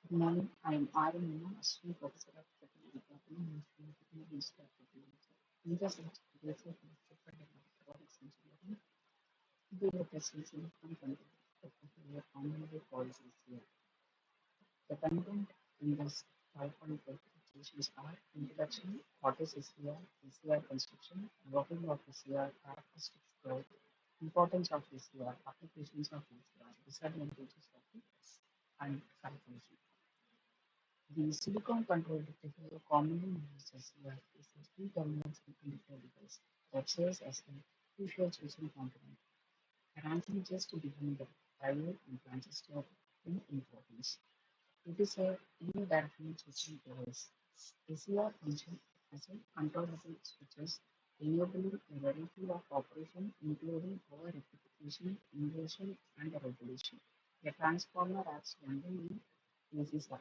Good morning. I am Arun Meena, Assistant Professor of Technical Department and Technical Institute of Technology. In this lecture, we will focus on robotics engineering. We will discuss silicon content of commonly called ACR. The content in this PowerPoint presentations are introduction, what is ACR, ACR construction, working of ACR, characteristics, growth, importance of ACR, applications of ACR, disadvantages of it, and conclusion. The silicon control detector, commonly used as well, is a three-terminal semiconductor device that serves as a crucial switching component, ranking just behind the diode and transistor in importance. It is a unidirectional switching device. ACR functions as a controllable switches, enabling a variety of operations including power rectification, inversion, and regulation. A transformer acts only in AC circuit.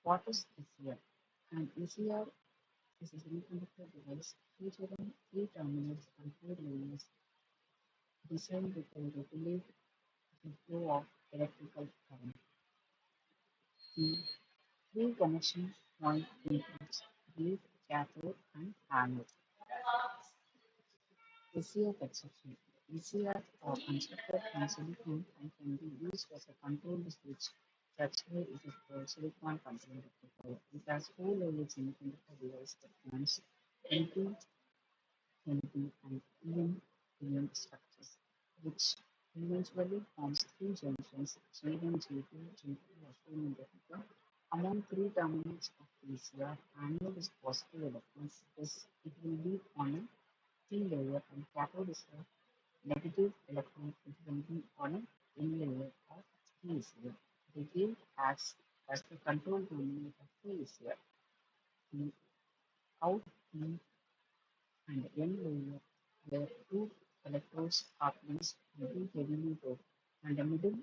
What is ECR? An ECR is a semiconductor device featuring three terminals and four layers designed to regulate the flow of electrical current. The three connection point includes gate, cathode, and anode. ECR construction. ECR are constructed from silicon and can be used as a controlled switch. That's why it is called silicon controlled amplifier. It has four layers semiconductor device that runs into NP and EN structures, which eventually forms three junctions G1, G2, G3 as shown in the figure. Among three terminals of PCR, anode is positive electrons, thus it will be on a P layer, and cathode is a negative electron, it will be on a N layer of PCR. The gate acts as the control terminal of PCR. The out P and N layer where two electrodes are placed will be heavily doped, and the middle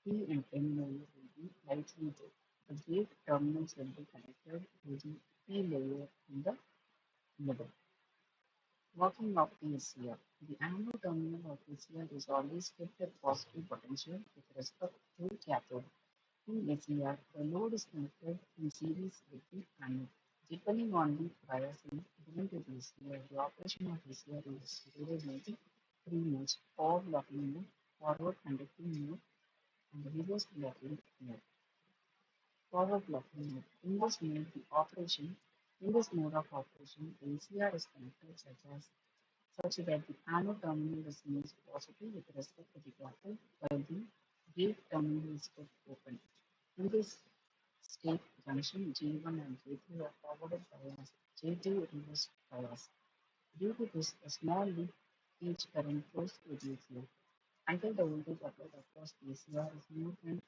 P and N layer will be lightly doped. The gate terminals will be connected to the P layer in the middle. Working of PCR. The anode terminal of PCR is always kept at positive potential with respect to cathode. In ACR, the load is connected in series with the anode. Depending on the biasing given to the ACR, the operation of ACR is divided into three modes: forward blocking mode, forward conducting mode, and reverse blocking mode. Forward blocking mode. In this mode of operation, the ACR is connected such that the anode terminal remains positive with respect to the cathode, while the gate terminal is kept open. In this state junction, J1 and J3 are forwarded bias, J2 reverse bias. Due to this, a small leak each current flows through the ACR until the voltage applied across the ACR is more than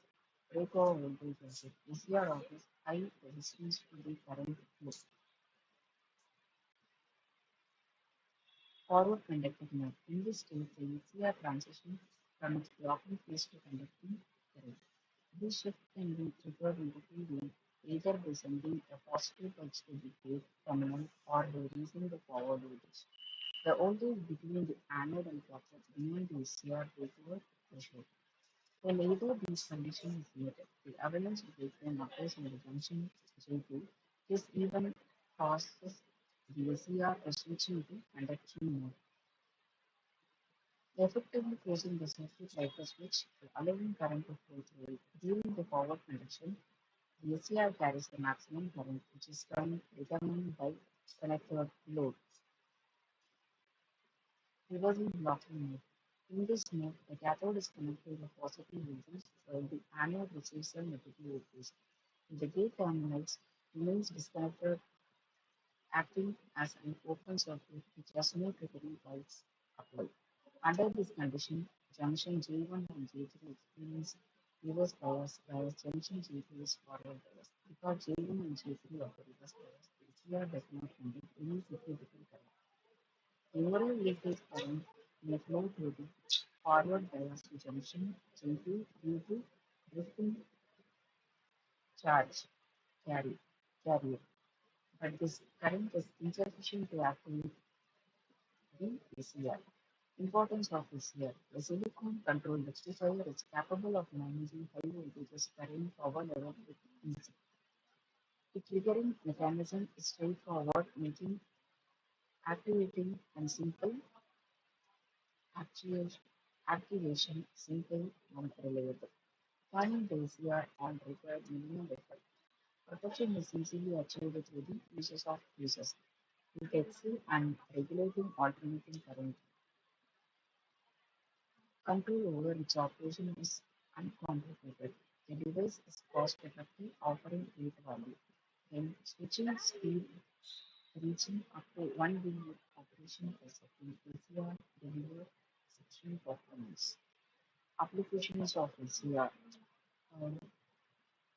breakover voltage of it. ACR offers high resistance to the current flow. Forward conducting mode. In this state, the ACR transitions from its blocking phase to conducting current. This shift can be triggered in two ways, either by sending a positive pulse to the gate terminal or by raising the forward voltage. The voltage between the anode and cathode remains the ACR breakover threshold. When either these conditions is met, the avalanche breakdown occurs in the junction J2. This even causes the ACR to switch into conduction mode, effectively closing the circuit like a switch, allowing current to flow through it. During the forward conduction, the ACR carries the maximum current, which is determined by connector load. Reversing blocking mode. In this mode, the cathode is connected to positive voltage while the anode receives a negative voltage. The gate terminals remains disconnected, acting as an open circuit which has no triggering pulse applied. Under this condition, junction J1 and J3 experience reverse bias, whereas junction J2 is forward bias. Because J1 and J3 are the reverse bias, the ACR does not conduct any significant current. Overall leakage current may flow through the forward bias junction J2 due to drifting charge carry, carrier, but this current is insufficient to activate the ACR. Importance of ACR. The silicon control rectifier is capable of managing high voltages current power level with ease. The triggering mechanism is straightforward, making activating and simple activation, activation simple and reliable. Turning the ACR on required minimum effort. Protection is easily achieved through the uses of users. Detecting and regulating alternating current. Control over its operation is uncomplicated. The device is cost-effective, offering great value. Then switching speed reaching up to 1 billion operation per second, ACR deliver exceptional performance. Applications of ACR. Um,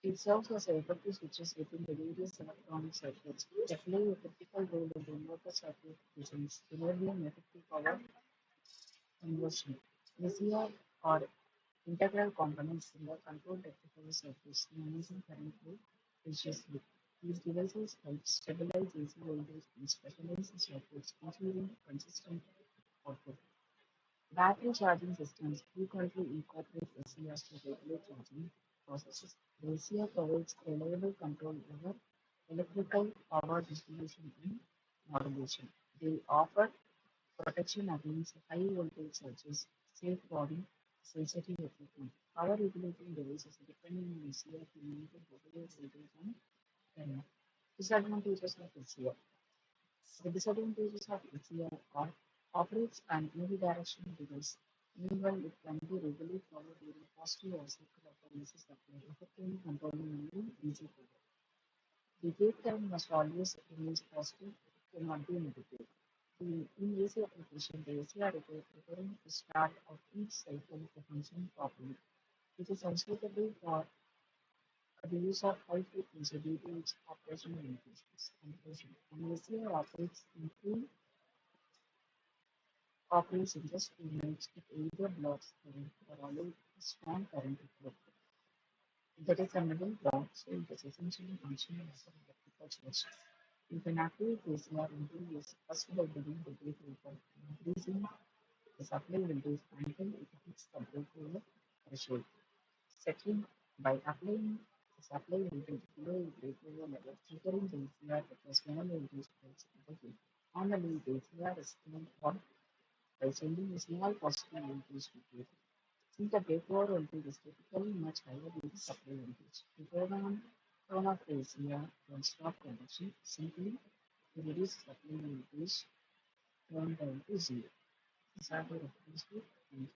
it serves as a effective switches within the various electronic circuits. They play a critical role in the inverter circuit designs, enabling effective power conversion. ACR are integral components in the control rectifier circuits, managing current flow preciously. These devices help stabilize AC voltage in specialized circuits, ensuring consistent output. Battery charging systems frequently incorporate ACRs to regulate charging processes. The ACR provides reliable control over electrical power distribution and modulation. They offer protection against high voltage surges, safeguarding sensitive equipment. Power regulating devices depending on ACR to monitor regular voltage and current. Disadvantages of ACR. The disadvantages of ACR are operates an unidirectional device. Meanwhile, it can be regularly followed during positive or cycle of the AC supply, effectively controlling only DC power. The gate current must always remain positive, it cannot be negative. In AC application, the ACR requires preparing the start of each cycle to function properly. It is unsuitable for the use of high frequency due to its operational limitations. Conclusion. An ACR operates in just 2 minutes. It either blocks current or allows a strong current to flow. There is a middle ground, so it is essentially functional as an electrical switch. You can activate ACR until use first by bidding the gate open, increasing the supply voltage until it hits the breakover threshold. Second, by applying the supply voltage below the breakover level, triggering the ACR at a small voltage pulse in the gate. Normally, the ACR is turned on by sending a small positive voltage to gate. Since the breakover voltage is typically much higher than the supply voltage, the turn off the ACR when stop conduction simply to reduce supply voltage turn down to zero. These are the reference to